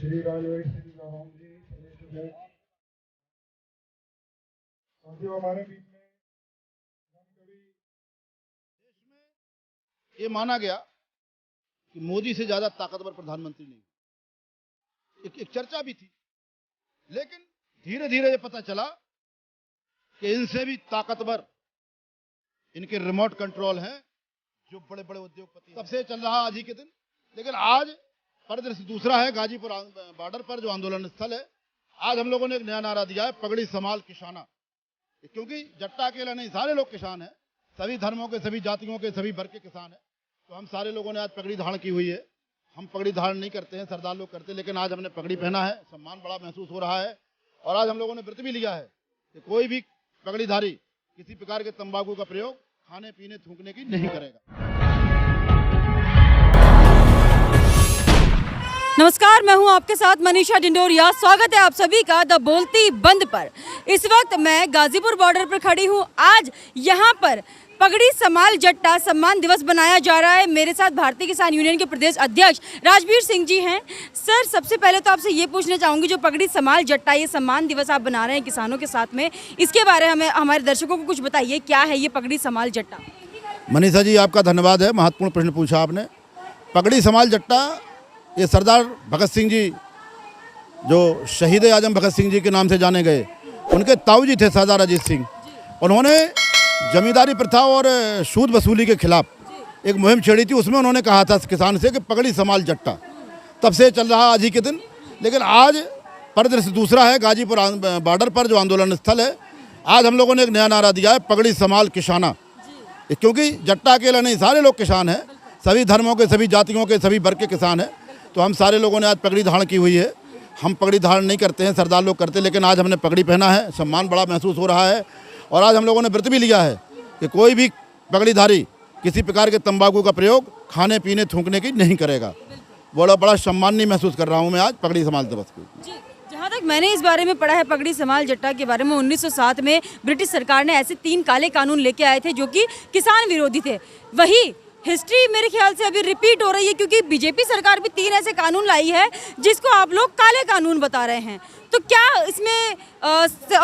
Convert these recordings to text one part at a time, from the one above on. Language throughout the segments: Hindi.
श्री राजवैश्य श्री राम जी सभी साथियों, हमारे बीच में कभी ये माना गया कि मोदी से ज्यादा ताकतवर प्रधानमंत्री नहीं। एक चर्चा भी थी, लेकिन धीरे धीरे ये पता चला कि इनसे भी ताकतवर इनके रिमोट कंट्रोल हैं, जो बड़े बड़े उद्योगपति हैं। तब से चल रहा आज ही के दिन, लेकिन आज परिदृश्य दूसरा है। गाजीपुर बॉर्डर पर जो आंदोलन स्थल है, आज हम लोगों ने एक नया नारा दिया है, पगड़ी संभाल किसाना। क्योंकि जट्टा अकेला नहीं, सारे लोग किसान हैं, सभी धर्मों के, सभी जातियों के, सभी वर्ग के किसान हैं। तो हम सारे लोगों ने आज पगड़ी धारण की हुई है। हम पगड़ी धारण नहीं करते हैं, सरदार लोग करते हैं, लेकिन आज हमने पगड़ी पहना है, सम्मान बड़ा महसूस हो रहा है। और आज हम लोगों ने व्रत भी लिया है कि कोई भी पगड़ीधारी किसी प्रकार के तंबाकू का प्रयोग खाने पीने थूकने की नहीं करेगा। नमस्कार, मैं हूं आपके साथ मनीषा डिंडोरिया। स्वागत है आप सभी का द बोलती बंद पर। इस वक्त मैं गाजीपुर बॉर्डर पर खड़ी हूं। आज यहां पर पगड़ी संभाल जट्टा सम्मान दिवस बनाया जा रहा है। मेरे साथ भारतीय किसान यूनियन के प्रदेश अध्यक्ष राजवीर सिंह जी हैं। सर, सबसे पहले तो आपसे ये पूछना चाहूँगी, जो पगड़ी संभाल जट्टा ये सम्मान दिवस आप बना रहे हैं किसानों के साथ में, इसके बारे में हमारे दर्शकों को कुछ बताइए। क्या है ये पगड़ी संभाल जट्टा? मनीषा जी, आपका धन्यवाद है, महत्वपूर्ण प्रश्न पूछा आपने। पगड़ी संभाल जट्टा ये सरदार भगत सिंह जी, जो शहीद आजम भगत सिंह जी के नाम से जाने गए, उनके ताऊ जी थे सरदार अजीत सिंह। उन्होंने जमींदारी प्रथा और सूद वसूली के खिलाफ एक मुहिम छेड़ी थी। उसमें उन्होंने कहा था किसान से कि पगड़ी संभाल जट्टा। तब से चल रहा आज ही के दिन, लेकिन आज परिदृश्य दूसरा है। गाजीपुर बॉर्डर पर जो आंदोलन स्थल है, आज हम लोगों ने एक नया नारा दिया है, पगड़ी संभाल किसाना। क्योंकि जट्टा अकेला नहीं, सारे लोग किसान हैं, सभी धर्मों के, सभी जातियों के, सभी वर्ग के किसान हैं। तो हम सारे लोगों ने आज पगड़ी धारण की हुई है। हम पगड़ी धारण नहीं करते हैं, सरदार लोग करते हैं, लेकिन आज हमने पगड़ी पहना है, सम्मान बड़ा महसूस हो रहा है। और आज हम लोगों ने व्रत भी लिया है कि कोई भी पगड़ीधारी किसी प्रकार के तंबाकू का प्रयोग खाने पीने थूकने की नहीं करेगा। बड़ा सम्मानीय महसूस कर रहा हूँ मैं आज पगड़ी संभाल दिवस को। जहाँ तक मैंने इस बारे में पढ़ा है, पगड़ी संभाल जट्टा के बारे में, 1907 में ब्रिटिश सरकार ने ऐसे 3 काले कानून लेके आए थे जो कि किसान विरोधी थे। वही हिस्ट्री मेरे ख्याल से अभी रिपीट हो रही है, क्योंकि बीजेपी सरकार भी 3 ऐसे कानून लाई है जिसको आप लोग काले कानून बता रहे हैं। तो क्या इसमें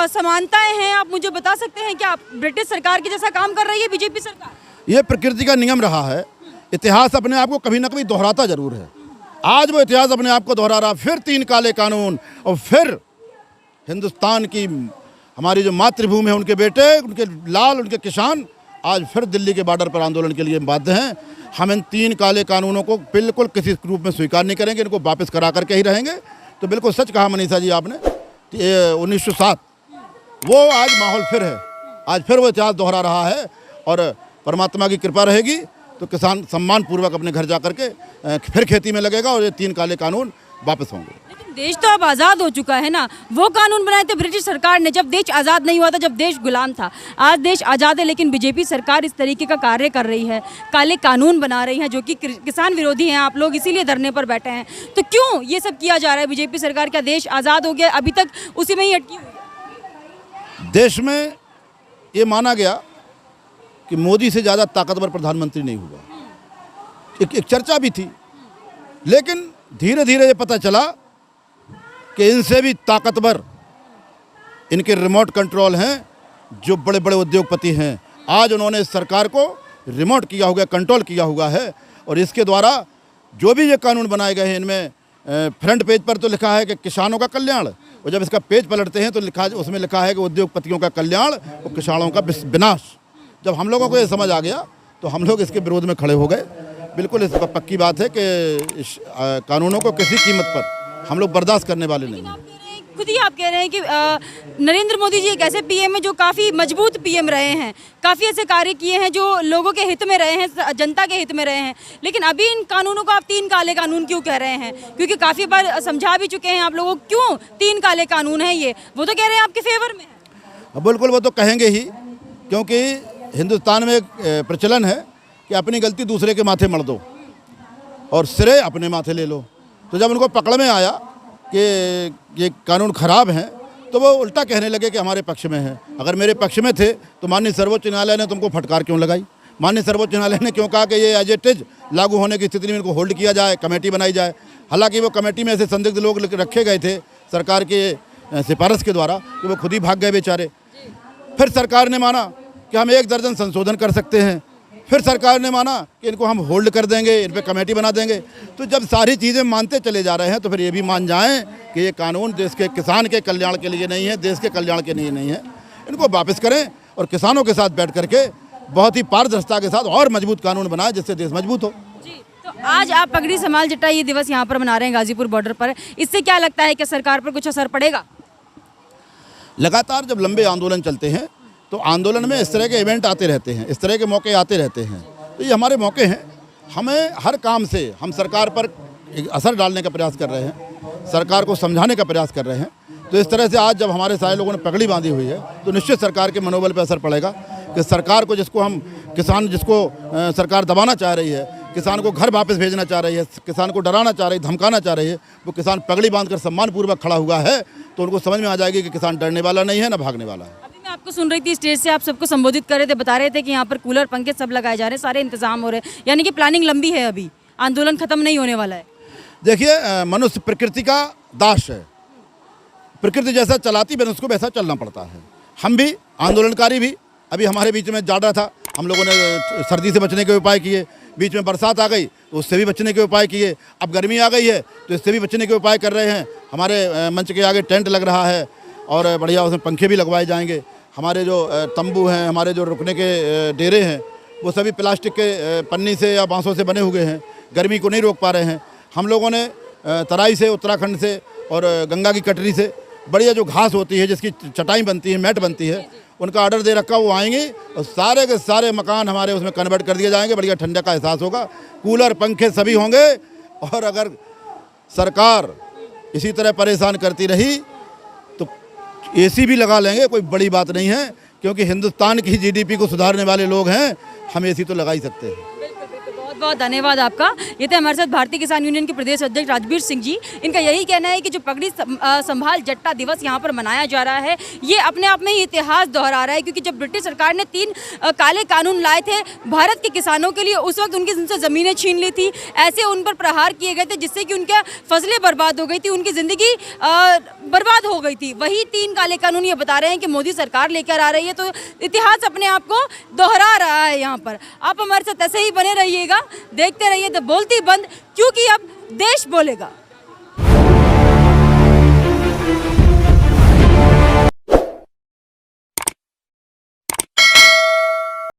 समानताएं हैं? आप मुझे बता सकते हैं, क्या ब्रिटिश सरकार की जैसा काम कर रही है बीजेपी सरकार? ये प्रकृति का नियम रहा है। इतिहास अपने आप को कभी ना कभी दोहराता जरूर है। आज वो इतिहास अपने आप को दोहरा रहा। फिर 3 काले कानून, और फिर हिंदुस्तान की हमारी जो मातृभूमि है, उनके बेटे, उनके लाल, उनके किसान आज फिर दिल्ली के बॉर्डर पर आंदोलन के लिए बाध्य हैं। हम इन 3 काले कानूनों को बिल्कुल किसी रूप में स्वीकार नहीं करेंगे, इनको वापस करा करके ही रहेंगे। तो बिल्कुल सच कहा मनीषा जी आपने। 1907 वो आज माहौल फिर है, आज फिर वो इतिहास दोहरा रहा है। और परमात्मा की कृपा रहेगी तो किसान सम्मान पूर्वक अपने घर जा करके फिर खेती में लगेगा और ये 3 काले कानून वापस होंगे। लेकिन देश तो अब आज़ाद हो चुका है ना। वो कानून बनाए थे ब्रिटिश सरकार ने जब देश आज़ाद नहीं हुआ था, जब देश गुलाम था। आज देश आज़ाद है, लेकिन बीजेपी सरकार इस तरीके का कार्य कर रही है, काले कानून बना रही है जो कि किसान विरोधी हैं। आप लोग इसीलिए धरने पर बैठे हैं। तो क्यों ये सब किया जा रहा है बीजेपी सरकार? क्या देश आज़ाद हो गया, अभी तक उसी में ही अटकी हुई है? देश में ये माना गया कि मोदी से ज़्यादा ताकतवर प्रधानमंत्री नहीं हुआ। एक चर्चा भी थी, लेकिन धीरे धीरे ये पता चला कि इनसे भी ताकतवर इनके रिमोट कंट्रोल हैं, जो बड़े बड़े उद्योगपति हैं। आज उन्होंने सरकार को रिमोट किया हुआ, कंट्रोल किया हुआ है। और इसके द्वारा जो भी ये कानून बनाए गए हैं, इनमें फ्रंट पेज पर तो लिखा है कि किसानों का कल्याण, और जब इसका पेज पलटते हैं तो उसमें लिखा है कि उद्योगपतियों का कल्याण और किसानों का विनाश। जब हम लोगों को ये समझ आ गया तो हम लोग इसके विरोध में खड़े हो गए। बिल्कुल इस पक्की बात है कि इस कानूनों को किसी कीमत पर हम लोग बर्दाश्त करने वाले नहीं हैं। खुद ही आप कह रहे हैं कि नरेंद्र मोदी जी एक ऐसे पीएम हैं जो काफ़ी मजबूत पीएम रहे हैं, काफ़ी ऐसे कार्य किए हैं जो लोगों के हित में रहे हैं, जनता के हित में रहे हैं। लेकिन अभी इन कानूनों को आप 3 काले कानून क्यों कह रहे हैं? क्योंकि काफ़ी बार समझा भी चुके हैं आप लोगों को, क्यों 3 काले कानून हैं ये? वो तो कह रहे हैं आपके फेवर में है। बिल्कुल, वो तो कहेंगे ही, क्योंकि हिंदुस्तान में एक प्रचलन है कि अपनी गलती दूसरे के माथे मढ़ दो और श्रेय अपने माथे ले लो। तो जब उनको पकड़ में आया कि ये कानून खराब हैं, तो वो उल्टा कहने लगे कि हमारे पक्ष में है। अगर मेरे पक्ष में थे तो माननीय सर्वोच्च न्यायालय ने तुमको फटकार क्यों लगाई? माननीय सर्वोच्च न्यायालय ने क्यों कहा कि ये एज इट इज लागू होने की स्थिति में इनको होल्ड किया जाए, कमेटी बनाई जाए। हालांकि वो कमेटी में ऐसे संदिग्ध लोग रखे गए थे सरकार के सिफारिश के द्वारा कि वो खुद ही भाग गए बेचारे। फिर सरकार ने माना कि हम 1 दर्जन संशोधन कर सकते हैं। फिर सरकार ने माना कि इनको हम होल्ड कर देंगे, इन पर कमेटी बना देंगे। तो जब सारी चीज़ें मानते चले जा रहे हैं तो फिर ये भी मान जाएं कि ये कानून देश के किसान के कल्याण के लिए नहीं है, देश के कल्याण के लिए नहीं है। इनको वापस करें और किसानों के साथ बैठ करके बहुत ही पारदर्शिता के साथ और मजबूत कानून बनाए जिससे देश मजबूत हो। जी, तो आज आप पगड़ी समाल जट्टा ये दिवस यहाँ पर मना रहे हैं गाजीपुर बॉर्डर पर, इससे क्या लगता है कि सरकार पर कुछ असर पड़ेगा? लगातार जब लंबे आंदोलन चलते हैं तो आंदोलन में इस तरह के इवेंट आते रहते हैं, इस तरह के मौके आते रहते हैं। तो ये हमारे मौके हैं। हमें हर काम से हम सरकार पर एक असर डालने का प्रयास कर रहे हैं, सरकार को समझाने का प्रयास कर रहे हैं। तो इस तरह से आज जब हमारे सारे लोगों ने पगड़ी बांधी हुई है तो निश्चित सरकार के मनोबल पर असर पड़ेगा कि सरकार को जिसको सरकार दबाना चाह रही है, किसान को घर वापस भेजना चाह रही है, किसान को डराना चाह रही है, धमकाना चाह रही है, वो किसान पगड़ी बांधकर सम्मानपूर्वक खड़ा हुआ है तो उनको समझ में आ जाएगी कि किसान डरने वाला नहीं है ना भागने वाला है। अभी मैं आपको सुन रही थी, स्टेज से आप सबको संबोधित कर रहे थे, बता रहे थे कि यहाँ पर कूलर पंखे सब लगाए जा रहे हैं, सारे इंतजाम हो रहे हैं, यानी कि प्लानिंग लंबी है, अभी आंदोलन खत्म नहीं होने वाला है। देखिए, मनुष्य प्रकृति का दास है। प्रकृति जैसा चलाती है उसको वैसा चलना पड़ता है। हम भी आंदोलनकारी भी, अभी हमारे बीच में जाड़ा था, हम लोगों ने सर्दी से बचने के उपाय किए। बीच में बरसात आ गई तो उससे भी बचने के उपाय किए। अब गर्मी आ गई है तो इससे भी बचने के उपाय कर रहे हैं। हमारे मंच के आगे टेंट लग रहा है और बढ़िया उसमें पंखे भी लगवाए जाएंगे। हमारे जो तंबू हैं, हमारे जो रुकने के डेरे हैं, वो सभी प्लास्टिक के पन्नी से या बांसों से बने हुए हैं, गर्मी को नहीं रोक पा रहे हैं। हम लोगों ने तराई से, उत्तराखंड से और गंगा की कटरी से बढ़िया जो घास होती है, जिसकी चटाई बनती है, मैट बनती है, उनका ऑर्डर दे रखा, वो आएंगे और सारे के सारे मकान हमारे उसमें कन्वर्ट कर दिए जाएंगे। बढ़िया ठंडक का एहसास होगा, कूलर पंखे सभी होंगे। और अगर सरकार इसी तरह परेशान करती रही तो एसी भी लगा लेंगे, कोई बड़ी बात नहीं है, क्योंकि हिंदुस्तान की जीडीपी को सुधारने वाले लोग हैं, हम एसी तो लगा ही सकते हैं। बहुत बहुत धन्यवाद आपका। ये थे हमारे साथ भारतीय किसान यूनियन के प्रदेश अध्यक्ष राजबीर सिंह जी। इनका यही कहना है कि जो पगड़ी संभाल जट्टा दिवस यहाँ पर मनाया जा रहा है, ये अपने आप में ही इतिहास दोहरा रहा है, क्योंकि जब ब्रिटिश सरकार ने 3 काले कानून लाए थे भारत के किसानों के लिए, उस वक्त उनकी उनसे ज़मीनें छीन ली थी, ऐसे उन पर प्रहार किए गए थे जिससे कि उनकी फसलें बर्बाद हो गई थी, उनकी ज़िंदगी बर्बाद हो गई थी। वही 3 काले कानून ये बता रहे हैं कि मोदी सरकार लेकर आ रही है, तो इतिहास अपने आप को दोहरा रहा है यहाँ पर। आप हमारे साथ ऐसे ही बने रहिएगा, देखते रहिए द बोलती बंद, क्योंकि अब देश बोलेगा।